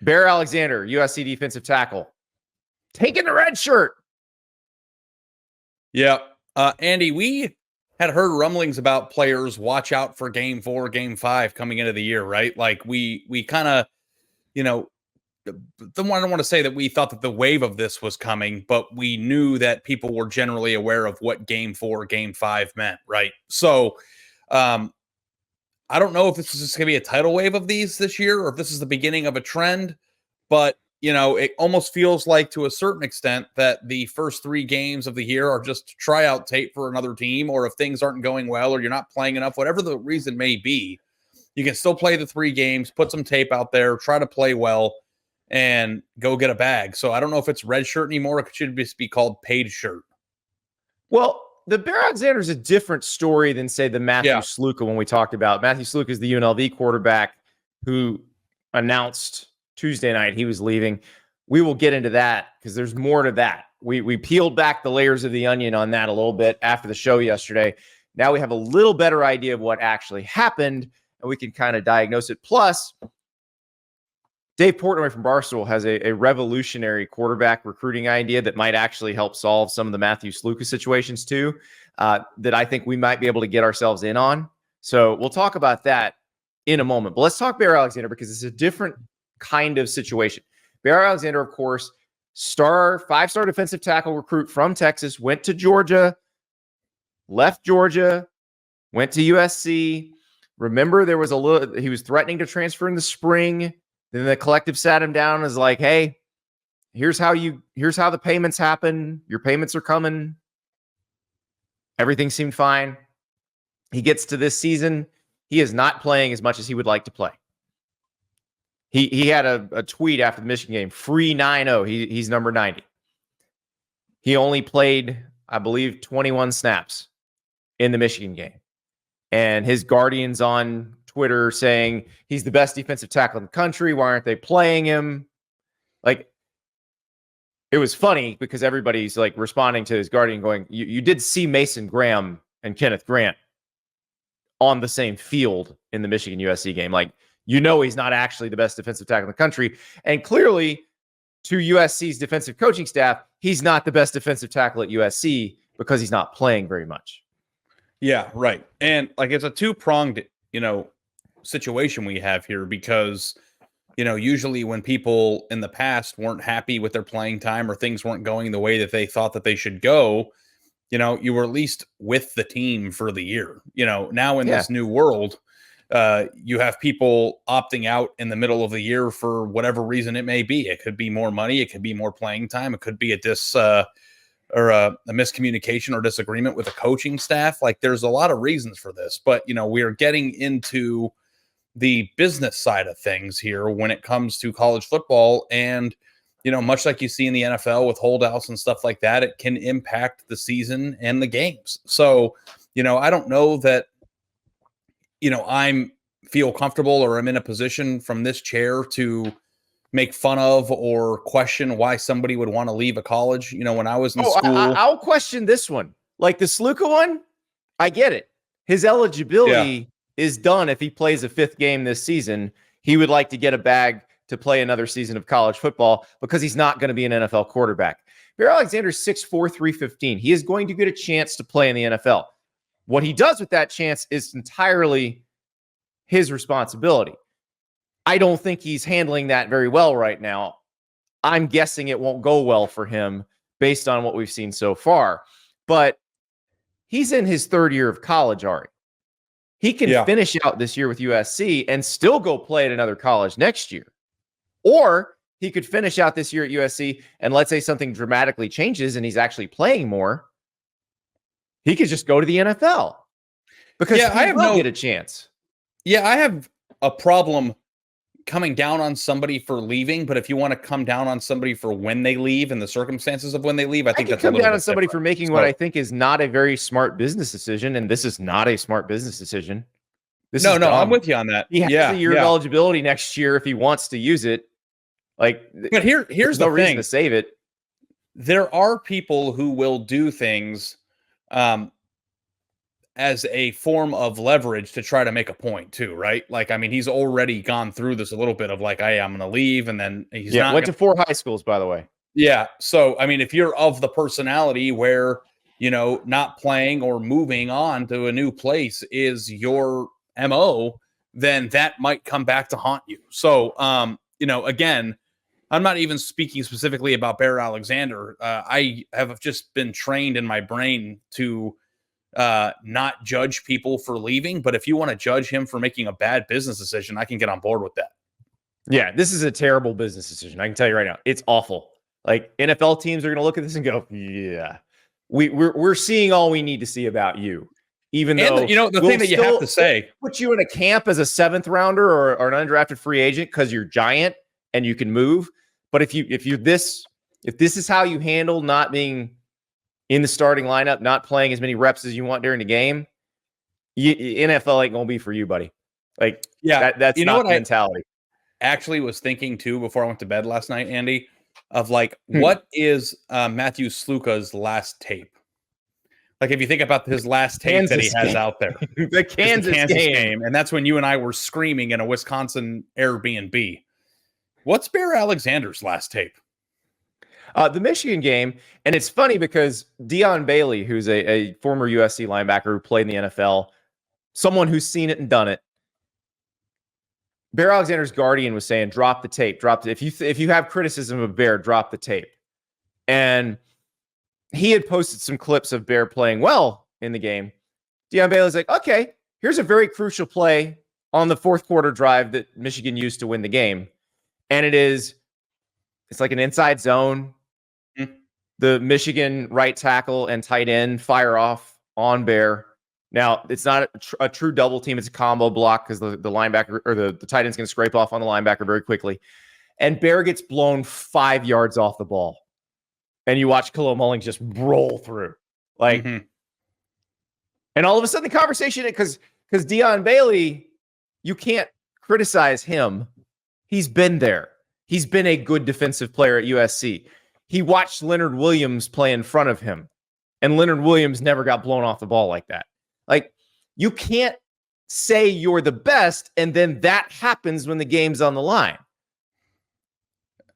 Bear Alexander, USC defensive tackle, taking the red shirt. Yeah. Andy, we had heard rumblings about players watch out for game 4, game 5 coming into the year, right? Like we kind of, I don't want to say that we thought that the wave of this was coming, but we knew that people were generally aware of what game 4, game 5 meant, right? So, I don't know if this is just going to be a tidal wave of these this year or if this is the beginning of a trend, but it almost feels like to a certain extent that the first 3 games of the year are just tryout tape for another team, or if things aren't going well or you're not playing enough, whatever the reason may be, you can still play the 3 games, put some tape out there, try to play well, and go get a bag. So I don't know if it's red shirt anymore. It should just be called paid shirt. Well, the Bear Alexander is a different story than, say, the Matthew Sluka when we talked about. Matthew Sluka is the UNLV quarterback who announced Tuesday night he was leaving. We will get into that because there's more to that. We peeled back the layers of the onion on that a little bit after the show yesterday. Now we have a little better idea of what actually happened, and we can kind of diagnose it. Plus, Dave Portnoy from Barstool has a revolutionary quarterback recruiting idea that might actually help solve some of the Matthew Sluka situations too, that I think we might be able to get ourselves in on. So we'll talk about that in a moment. But let's talk Bear Alexander because it's a different kind of situation. Bear Alexander, of course, 5-star defensive tackle recruit from Texas, went to Georgia, left Georgia, went to USC. Remember, there was he was threatening to transfer in the spring. Then the collective sat him down and was like, hey, here's how the payments happen. Your payments are coming. Everything seemed fine. He gets to this season. He is not playing as much as he would like to play. He had a tweet after the Michigan game, free 9-0. He's number 90. He only played, I believe, 21 snaps in the Michigan game. And his guardians on Twitter saying he's the best defensive tackle in the country. Why aren't they playing him? Like, it was funny because everybody's like responding to his guardian going, you did see Mason Graham and Kenneth Grant on the same field in the Michigan USC game. Like, he's not actually the best defensive tackle in the country. And clearly, to USC's defensive coaching staff, he's not the best defensive tackle at USC because he's not playing very much. Yeah, right. And like, it's a two-pronged, situation we have here because, usually when people in the past weren't happy with their playing time or things weren't going the way that they thought that they should go, you were at least with the team for the year. Now in this new world, you have people opting out in the middle of the year for whatever reason it may be. It could be more money. It could be more playing time. It could be a miscommunication or disagreement with the coaching staff. Like, there's a lot of reasons for this, but we are getting into the business side of things here when it comes to college football. And, much like you see in the NFL with holdouts and stuff like that, it can impact the season and the games. So, I don't know that, I'm feel comfortable or I'm in a position from this chair to make fun of or question why somebody would want to leave a college. When I was in school, I'll question this one. Like the Sluka one, I get it. His eligibility is done if he plays a 5th game this season. He would like to get a bag to play another season of college football because he's not going to be an NFL quarterback. Bear Alexander's 6'4", 315. He is going to get a chance to play in the NFL. What he does with that chance is entirely his responsibility. I don't think he's handling that very well right now. I'm guessing it won't go well for him based on what we've seen so far. But he's in his 3rd year of college, Ari. He can finish out this year with USC and still go play at another college next year. Or he could finish out this year at USC and let's say something dramatically changes and he's actually playing more. He could just go to the NFL because he will get a chance. Yeah, I have a problem coming down on somebody for leaving, but if you want to come down on somebody for when they leave and the circumstances of when they leave, I think that's come a little down bit on somebody different. for making what I think is not a very smart business decision, and this is not a smart business decision. No, I'm with you on that. He has a year of eligibility next year if he wants to use it. Like, but here's no the reason thing to save it. There are people who will do things as a form of leverage to try to make a point too, right? Like, I mean, he's already gone through this a little bit of like, hey, I'm going to leave, and then he's not went to 4 high schools, by the way. Yeah. So, I mean, if you're of the personality where, not playing or moving on to a new place is your MO, then that might come back to haunt you. So, again, I'm not even speaking specifically about Bear Alexander. I have just been trained in my brain to not judge people for leaving. But if you want to judge him for making a bad business decision, I can get on board with that. Yeah, this is a terrible business decision. I can tell you right now, it's awful. Like NFL teams are going to look at this and go, "Yeah, we're seeing all we need to see about you." Even though the thing that you have to say, put you in a camp as a 7th rounder or an undrafted free agent because you're giant and you can move. But if this is how you handle not being in the starting lineup, not playing as many reps as you want during the game, NFL ain't gonna be for you, buddy. Like, that's not the mentality. Actually was thinking too before I went to bed last night, Andy, of like, what is Matthew Sluka's last tape? Like, if you think about his last tape that he has out there, the Kansas game, and that's when you and I were screaming in a Wisconsin Airbnb. What's Bear Alexander's last tape? The Michigan game, and it's funny because Dion Bailey, who's a former USC linebacker who played in the NFL, someone who's seen it and done it. Bear Alexander's guardian was saying, "Drop the tape. If you have criticism of Bear, drop the tape." And he had posted some clips of Bear playing well in the game. Dion Bailey's like, "Okay, here's a very crucial play on the 4th quarter drive that Michigan used to win the game," and it's like an inside zone. The Michigan right tackle and tight end fire off on Bear. Now, it's not a true double team. It's a combo block because the linebacker or the tight end's going to scrape off on the linebacker very quickly. And Bear gets blown 5 yards off the ball. And you watch Khalil Mullings just roll through. Like, and all of a sudden the conversation, because Dion Bailey, you can't criticize him. He's been there. He's been a good defensive player at USC. He watched Leonard Williams play in front of him. And Leonard Williams never got blown off the ball like that. Like, you can't say you're the best, and then that happens when the game's on the line.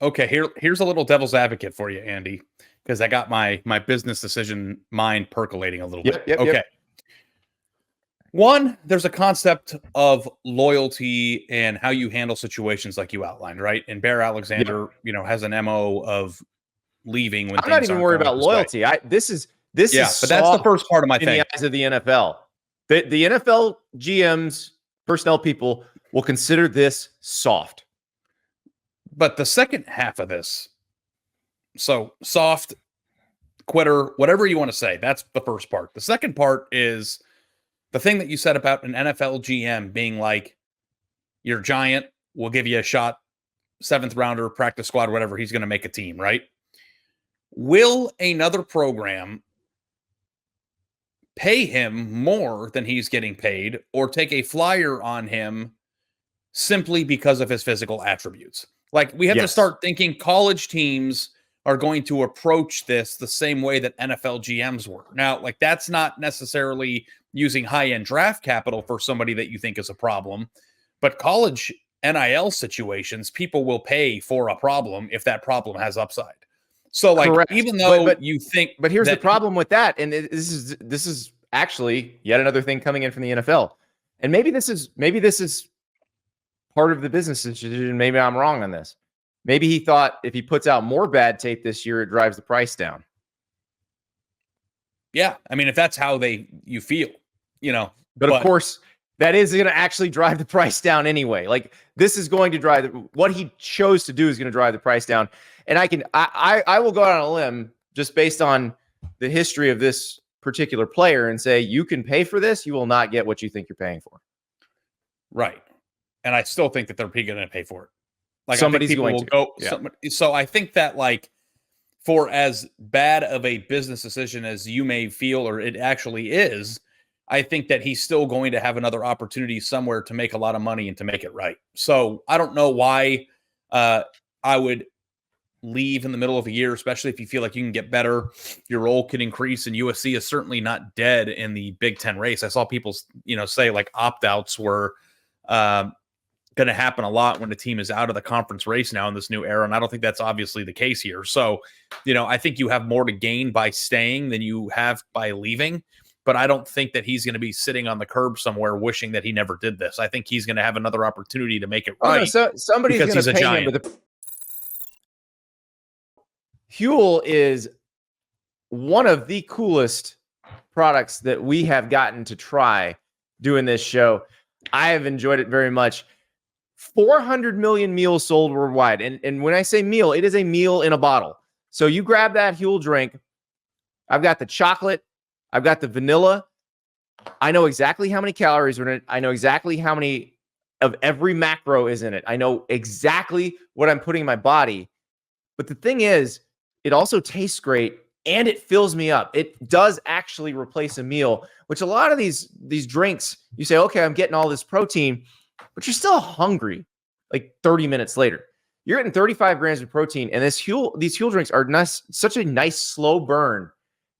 Okay, here's a little devil's advocate for you, Andy, because I got my business decision mind percolating a little bit. Okay. Yep. One, there's a concept of loyalty and how you handle situations like you outlined, right? And Bear Alexander, has an MO of leaving when I'm not even worried about loyalty. This is but that's the first part of my thing. In the eyes of the NFL. The NFL GMs, personnel people will consider this soft. But the second half of this, so soft, quitter, whatever you want to say, that's the first part. The second part is the thing that you said about an NFL GM being like, you're giant, we'll give you a shot, 7th rounder, practice squad, whatever, he's going to make a team, right? Will another program pay him more than he's getting paid or take a flyer on him simply because of his physical attributes? Like, we have to start thinking college teams are going to approach this the same way that NFL GMs were. Now, like, that's not necessarily using high-end draft capital for somebody that you think is a problem, but college NIL situations, people will pay for a problem if that problem has upside. So, like, correct. Even though but you think, but here's the problem with that, and this is actually yet another thing coming in from the NFL, and maybe this is part of the business decision. Maybe I'm wrong on this. Maybe he thought if he puts out more bad tape this year, it drives the price down. Yeah, I mean, if that's how you feel, But of course, that is going to actually drive the price down anyway. Like, this is going to drive what he chose to do is going to drive the price down. And I will go out on a limb just based on the history of this particular player and say, you can pay for this. You will not get what you think you're paying for. Right. And I still think that they're going to pay for it. Like, somebody's going to go. Yeah. So I think that, like, for as bad of a business decision as you may feel, or it actually is, I think that he's still going to have another opportunity somewhere to make a lot of money and to make it right. So I don't know why I would leave in the middle of a year, especially if you feel like you can get better, your role can increase, and USC is certainly not dead in the Big Ten race. I saw people, say like opt-outs were going to happen a lot when the team is out of the conference race now in this new era, and I don't think that's obviously the case here. So, I think you have more to gain by staying than you have by leaving, but I don't think that he's going to be sitting on the curb somewhere wishing that he never did this. I think he's going to have another opportunity to make it right. No, so somebody's going to pay him. But Huel is one of the coolest products that we have gotten to try doing this show. I have enjoyed it very much. 400 million meals sold worldwide. And when I say meal, it is a meal in a bottle. So you grab that Huel drink. I've got the chocolate. I've got the vanilla. I know exactly how many calories are in it. I know exactly how many of every macro is in it. I know exactly what I'm putting in my body. But the thing is, it also tastes great and it fills me up. It does actually replace a meal, which a lot of these drinks, you say, okay, I'm getting all this protein, but you're still hungry like 30 minutes later. You're getting 35 grams of protein, and these Huel drinks are such a nice slow burn.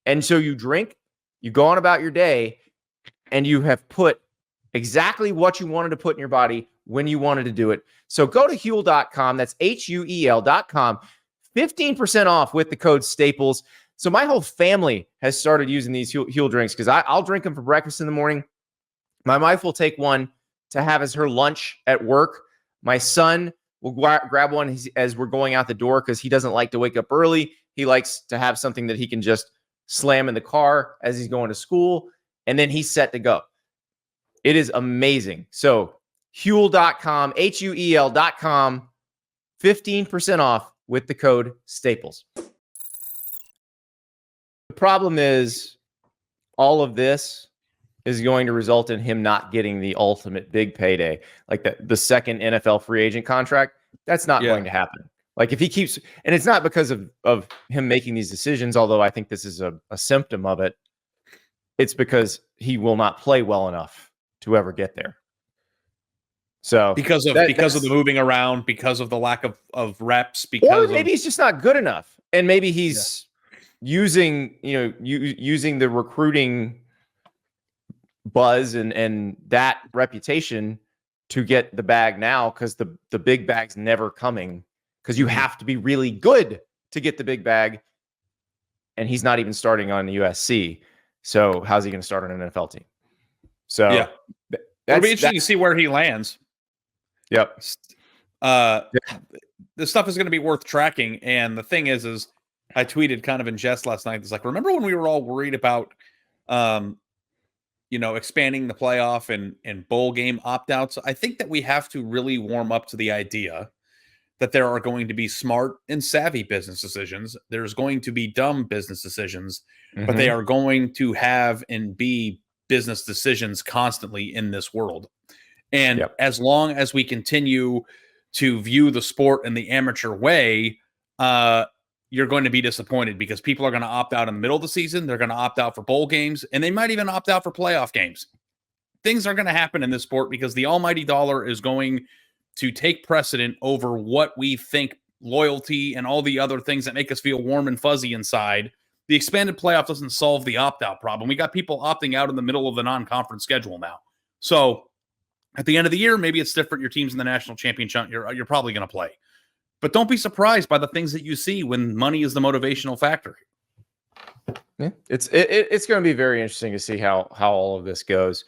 And so you drink, you go on about your day, and you have put exactly what you wanted to put in your body when you wanted to do it. So go to Huel.com. That's Huel.com. 15% off with the code STAPLES. So my whole family has started using these Huel drinks because I'll drink them for breakfast in the morning. My wife will take one to have as her lunch at work. My son will grab one as we're going out the door because he doesn't like to wake up early. He likes to have something that he can just slam in the car as he's going to school, and then he's set to go. It is amazing. So Huel.com, Huel.com, 15% off with the code STAPLES. The problem is all of this is going to result in him not getting the ultimate big payday, like the second NFL free agent contract. That's not going to happen. Like if he keeps, and it's not because of him making these decisions, although I think this is a symptom of it. It's because he will not play well enough to ever get there. So because of the moving around, because of the lack of reps, because maybe he's just not good enough, and maybe he's using using the recruiting buzz and that reputation to get the bag now, because the big bag's never coming, because you have to be really good to get the big bag, and he's not even starting on the USC. So how's he going to start on an NFL team? So it'll be interesting to see where he lands. Yep. This stuff is going to be worth tracking. And the thing is I tweeted kind of in jest last night. It's like, remember when we were all worried about, expanding the playoff and bowl game opt-outs? I think that we have to really warm up to the idea that there are going to be smart and savvy business decisions. There's going to be dumb business decisions, but they are going to have and be business decisions constantly in this world. And as long as we continue to view the sport in the amateur way, you're going to be disappointed, because people are going to opt out in the middle of the season. They're going to opt out for bowl games, and they might even opt out for playoff games. Things are going to happen in this sport because the almighty dollar is going to take precedent over what we think loyalty and all the other things that make us feel warm and fuzzy inside. The expanded playoff doesn't solve the opt-out problem. We got people opting out in the middle of the non-conference schedule now. So at the end of the year, maybe it's different. Your team's in the national championship. You're probably going to play. But don't be surprised by the things that you see when money is the motivational factor. Yeah, it's going to be very interesting to see how all of this goes.